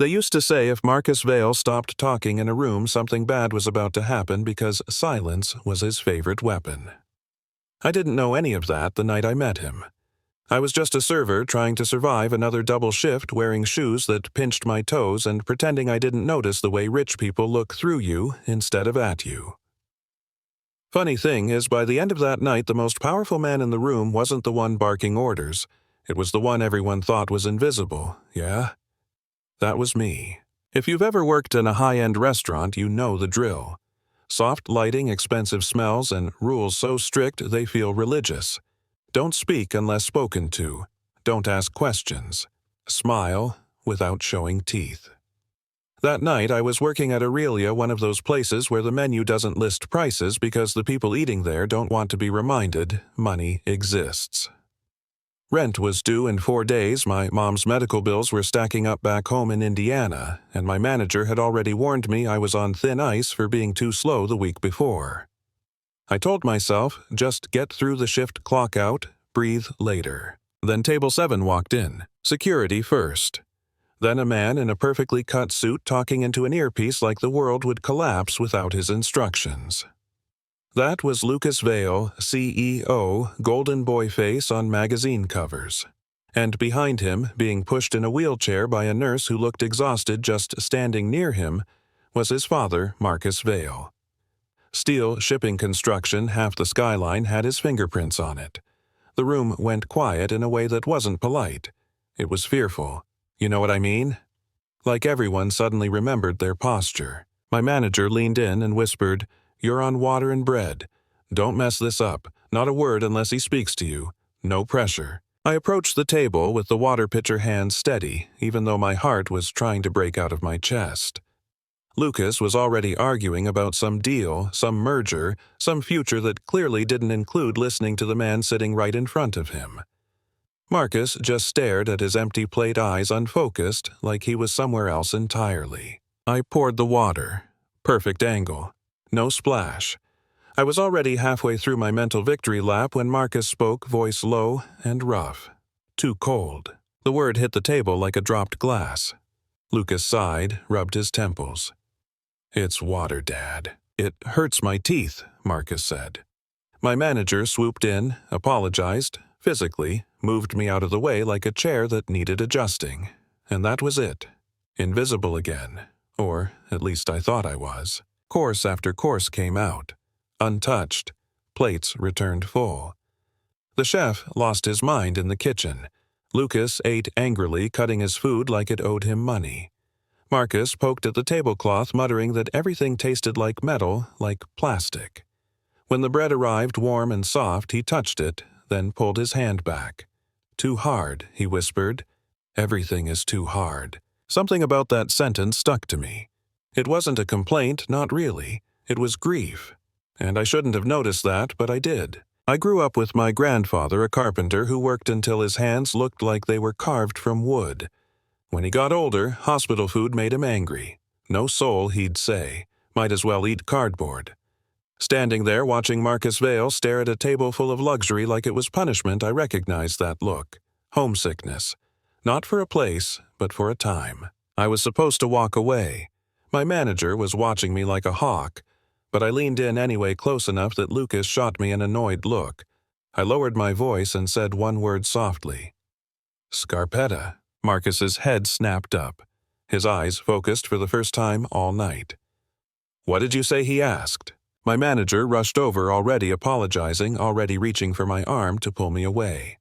They used to say if Marcus Vale stopped talking in a room, something bad was about to happen because silence was his favorite weapon. I didn't know any of that the night I met him. I was just a server trying to survive another double shift, wearing shoes that pinched my toes and pretending I didn't notice the way rich people look through you instead of at you. Funny thing is, by the end of that night, the most powerful man in the room wasn't the one barking orders. It was the one everyone thought was invisible, yeah? That was me. If you've ever worked in a high-end restaurant, you know the drill. Soft lighting, expensive smells, and rules so strict they feel religious. Don't speak unless spoken to. Don't ask questions. Smile without showing teeth. That night, I was working at Aurelia, one of those places where the menu doesn't list prices because the people eating there don't want to be reminded money exists. Rent was due in 4 days, my mom's medical bills were stacking up back home in Indiana, and my manager had already warned me I was on thin ice for being too slow the week before. I told myself, just get through the shift, clock out, breathe later. Then Table 7 walked in. Security first. Then a man in a perfectly cut suit talking into an earpiece like the world would collapse without his instructions. That was Lucas Vale, CEO, golden boy face on magazine covers. And behind him, being pushed in a wheelchair by a nurse who looked exhausted just standing near him, was his father, Marcus Vale. Steel shipping construction, half the skyline had his fingerprints on it. The room went quiet in a way that wasn't polite. It was fearful. You know what I mean? Like everyone suddenly remembered their posture. My manager leaned in and whispered, "You're on water and bread. Don't mess this up. Not a word unless he speaks to you. No pressure." I approached the table with the water pitcher hand steady, even though my heart was trying to break out of my chest. Lucas was already arguing about some deal, some merger, some future that clearly didn't include listening to the man sitting right in front of him. Marcus just stared at his empty plate, eyes unfocused, like he was somewhere else entirely. I poured the water. Perfect angle. No splash. I was already halfway through my mental victory lap when Marcus spoke, voice low and rough. Too cold. The word hit the table like a dropped glass. Lucas sighed, rubbed his temples. "It's water, Dad. It hurts my teeth," Marcus said. My manager swooped in, apologized, physically, moved me out of the way like a chair that needed adjusting. And that was it. Invisible again. Or, at least I thought I was. Course after course came out. Untouched. Plates returned full. The chef lost his mind in the kitchen. Lucas ate angrily, cutting his food like it owed him money. Marcus poked at the tablecloth, muttering that everything tasted like metal, like plastic. When the bread arrived warm and soft, he touched it, then pulled his hand back. "Too hard," he whispered. "Everything is too hard." Something about that sentence stuck to me. It wasn't a complaint, not really. It was grief. And I shouldn't have noticed that, but I did. I grew up with my grandfather, a carpenter who worked until his hands looked like they were carved from wood. When he got older, hospital food made him angry. No soul, he'd say. Might as well eat cardboard. Standing there watching Marcus Vale stare at a table full of luxury like it was punishment, I recognized that look. Homesickness. Not for a place, but for a time. I was supposed to walk away. My manager was watching me like a hawk, but I leaned in anyway close enough that Lucas shot me an annoyed look. I lowered my voice and said one word softly. "Scarpetta." Marcus's head snapped up. His eyes focused for the first time all night. "What did you say?" he asked. My manager rushed over, already apologizing, already reaching for my arm to pull me away.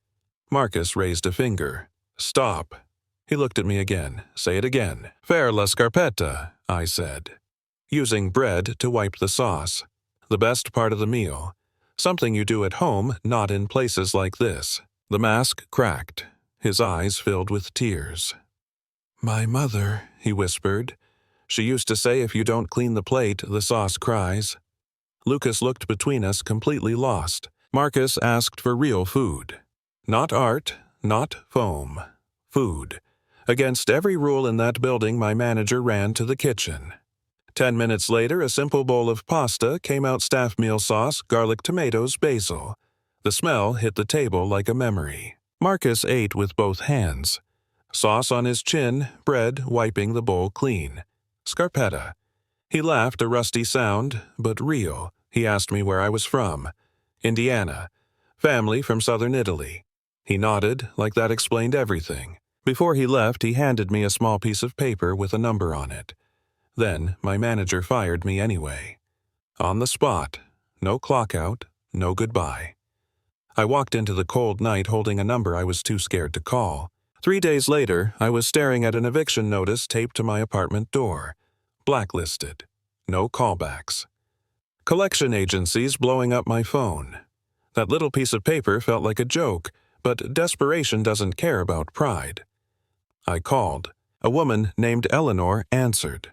Marcus raised a finger. "Stop." He looked at me again. "Say it again." "Per la scarpetta," I said, using bread to wipe the sauce. The best part of the meal. Something you do at home, not in places like this. The mask cracked. His eyes filled with tears. "My mother," he whispered. "She used to say if you don't clean the plate, the sauce cries." Lucas looked between us, completely lost. Marcus asked for real food. Not art, not foam. Food. Against every rule in that building, my manager ran to the kitchen. 10 minutes later, a simple bowl of pasta came out, staff meal sauce, garlic, tomatoes, basil. The smell hit the table like a memory. Marcus ate with both hands. Sauce on his chin, bread wiping the bowl clean. Scarpetta. He laughed, a rusty sound, but real. He asked me where I was from. Indiana. Family from southern Italy. He nodded, like that explained everything. Before he left, he handed me a small piece of paper with a number on it. Then, my manager fired me anyway. On the spot. No clock out, no goodbye. I walked into the cold night holding a number I was too scared to call. 3 days later, I was staring at an eviction notice taped to my apartment door. Blacklisted. No callbacks. Collection agencies blowing up my phone. That little piece of paper felt like a joke, but desperation doesn't care about pride. I called. A woman named Eleanor answered.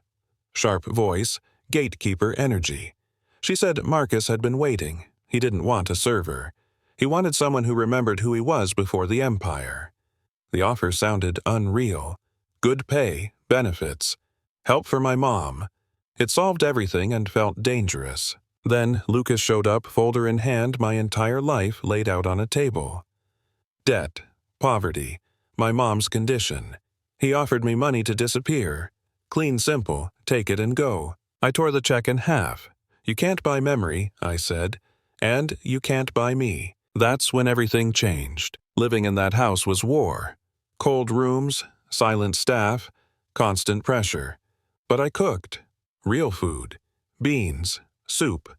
Sharp voice, gatekeeper energy. She said Marcus had been waiting. He didn't want a server. He wanted someone who remembered who he was before the empire. The offer sounded unreal. Good pay, benefits, help for my mom. It solved everything and felt dangerous. Then Lucas showed up, folder in hand, my entire life laid out on a table. Debt, poverty, my mom's condition. He offered me money to disappear. Clean simple, take it and go. I tore the check in half. You can't buy memory, I said, and you can't buy me. That's when everything changed. Living in that house was war. Cold rooms, silent staff, constant pressure. But I cooked. Real food. Beans, soup,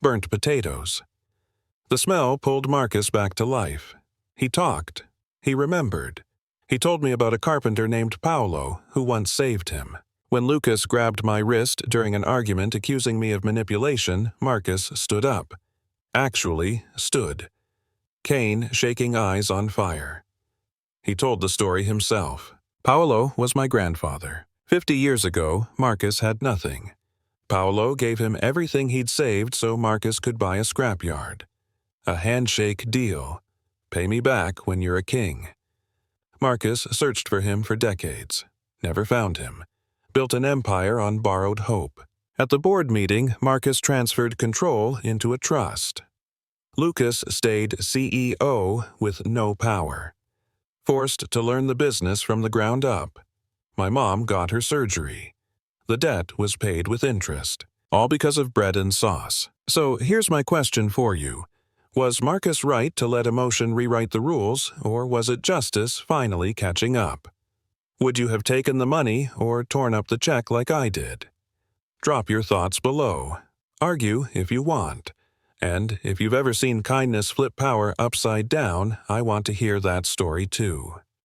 burnt potatoes. The smell pulled Marcus back to life. He talked. He remembered. He told me about a carpenter named Paolo who once saved him. When Lucas grabbed my wrist during an argument accusing me of manipulation, Marcus stood up. Actually, stood. Cane, shaking eyes on fire. He told the story himself. Paolo was my grandfather. 50 years ago, Marcus had nothing. Paolo gave him everything he'd saved so Marcus could buy a scrapyard. A handshake deal. Pay me back when you're a king. Marcus searched for him for decades. Never found him. Built an empire on borrowed hope. At the board meeting, Marcus transferred control into a trust. Lucas stayed CEO with no power. Forced to learn the business from the ground up. My mom got her surgery. The debt was paid with interest. All because of bread and sauce. So here's my question for you. Was Marcus right to let emotion rewrite the rules, or was it justice finally catching up? Would you have taken the money or torn up the check like I did? Drop your thoughts below. Argue if you want. And if you've ever seen kindness flip power upside down, I want to hear that story too.